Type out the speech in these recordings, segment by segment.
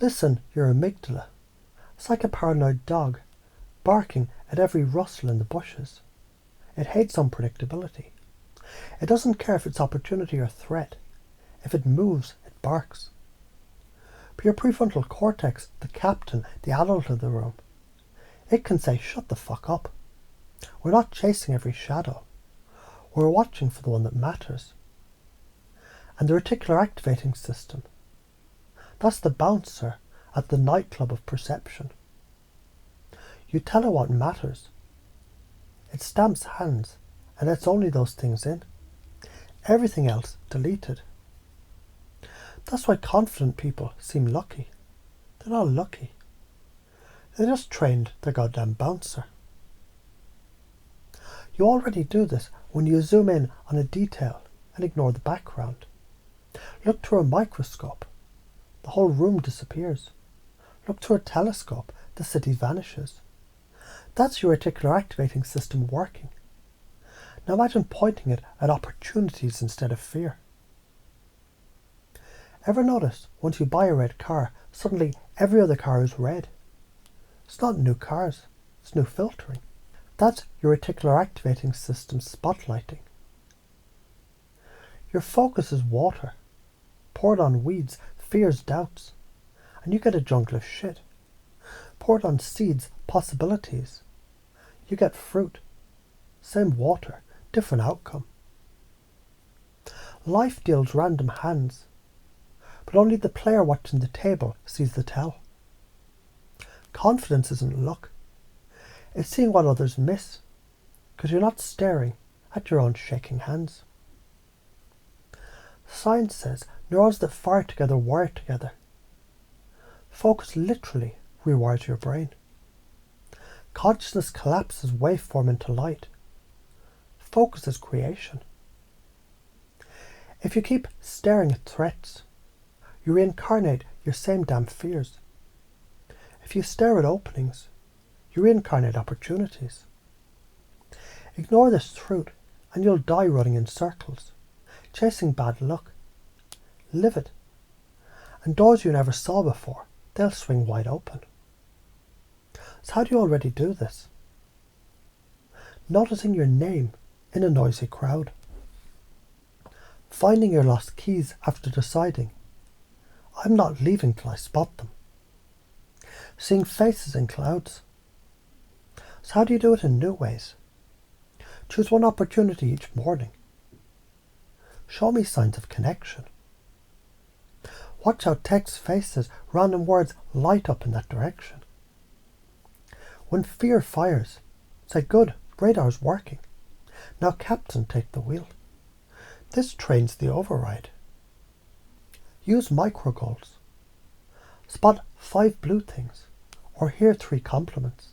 Listen, your amygdala. It's like a paranoid dog, barking at every rustle in the bushes. It hates unpredictability. It doesn't care if it's opportunity or threat. If it moves, it barks. But your prefrontal cortex, the captain, the adult of the room, it can say, shut the fuck up. We're not chasing every shadow. We're watching for the one that matters. And the reticular activating system, that's the bouncer at the nightclub of perception. You tell it what matters. It stamps hands and lets only those things in. Everything else deleted. That's why confident people seem lucky. They're not lucky. They just trained their goddamn bouncer. You already do this when you zoom in on a detail and ignore the background. Look through a microscope. The whole room disappears. Look through a telescope. The city vanishes. That's your reticular activating system working. Now imagine pointing it at opportunities instead of fear. Ever notice once you buy a red car, suddenly every other car is red? It's not new cars, it's new filtering. That's your reticular activating system spotlighting. Your focus is water, poured on weeds, fears, doubts, and you get a jungle of shit. Poured on seeds, possibilities, you get fruit. Same water, different outcome. Life deals random hands, but only the player watching the table sees the tell. Confidence isn't luck. It's seeing what others miss, because you're not staring at your own shaking hands. Science says neurons that fire together wire together. Focus literally rewires your brain. Consciousness collapses waveform into light. Focus is creation. If you keep staring at threats, you reincarnate your same damn fears. If you stare at openings, you reincarnate opportunities. Ignore this truth and you'll die running in circles, chasing bad luck. Live it. And doors you never saw before, they'll swing wide open. So how do you already do this? Noticing your name in a noisy crowd. Finding your lost keys after deciding, I'm not leaving till I spot them. Seeing faces in clouds. So how do you do it in new ways? Choose one opportunity each morning. Show me signs of connection. Watch how text, faces, random words light up in that direction. When fear fires, say, good, radar's working. Now captain, take the wheel. This trains the override. Use micro goals. Spot 5 blue things or hear 3 compliments.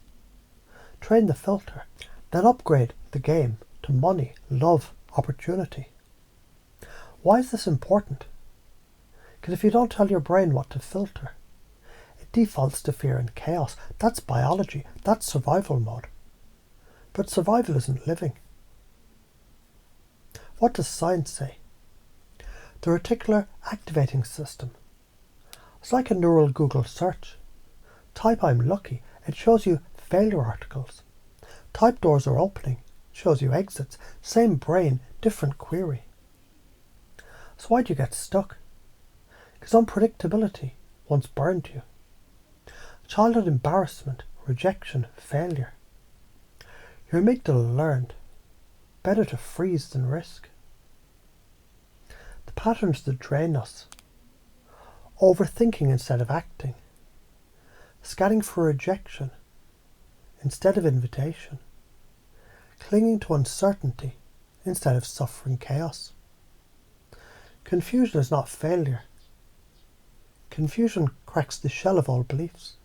Train the filter, then upgrade the game to money, love, opportunity. Why is this important? Because if you don't tell your brain what to filter, it defaults to fear and chaos. That's biology, that's survival mode. But survival isn't living. What does science say? The reticular activating system. It's like a neural Google search. Type I'm lucky, it shows you failure articles. Type doors are opening, shows you exits. Same brain, different query. So why do you get stuck? Because unpredictability once burned you. Childhood embarrassment, rejection, failure. Your amygdala learned better to freeze than risk. The patterns that drain us. Overthinking instead of acting. Scanning for rejection instead of invitation. Clinging to uncertainty instead of suffering chaos. Confusion is not failure. Confusion cracks the shell of all beliefs.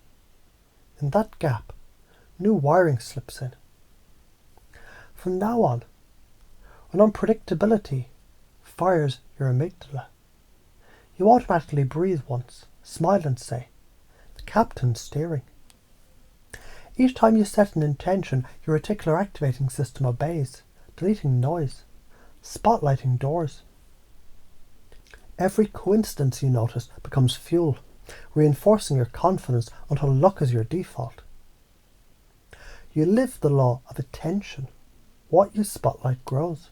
In that gap, new wiring slips in. From now on, when unpredictability fires your amygdala, you automatically breathe once, smile and say, the captain's steering. Each time you set an intention, your reticular activating system obeys, deleting noise, spotlighting doors. Every coincidence you notice becomes fuel. reinforcing your confidence until luck is your default. You live the law of attention. What you spotlight grows.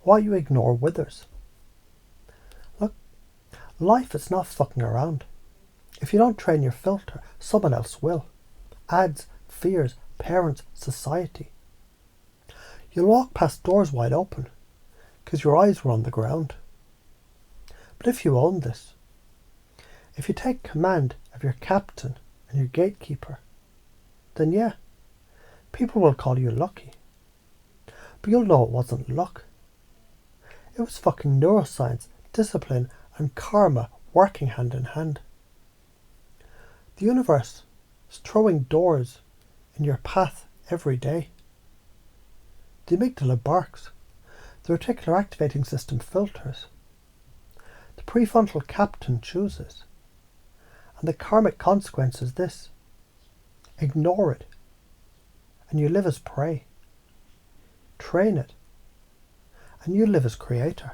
What you ignore withers. Look, life is not fucking around. If you don't train your filter, someone else will. Ads, fears, parents, society. You'll walk past doors wide open because your eyes were on the ground. But if you own this, if you take command of your captain and your gatekeeper, then yeah, people will call you lucky. But you'll know it wasn't luck. It was fucking neuroscience, discipline, and karma working hand in hand. The universe is throwing doors in your path every day. The amygdala barks. The reticular activating system filters. The prefrontal captain chooses. And the karmic consequence is this. Ignore it. And you live as prey. Train it. And you live as creator.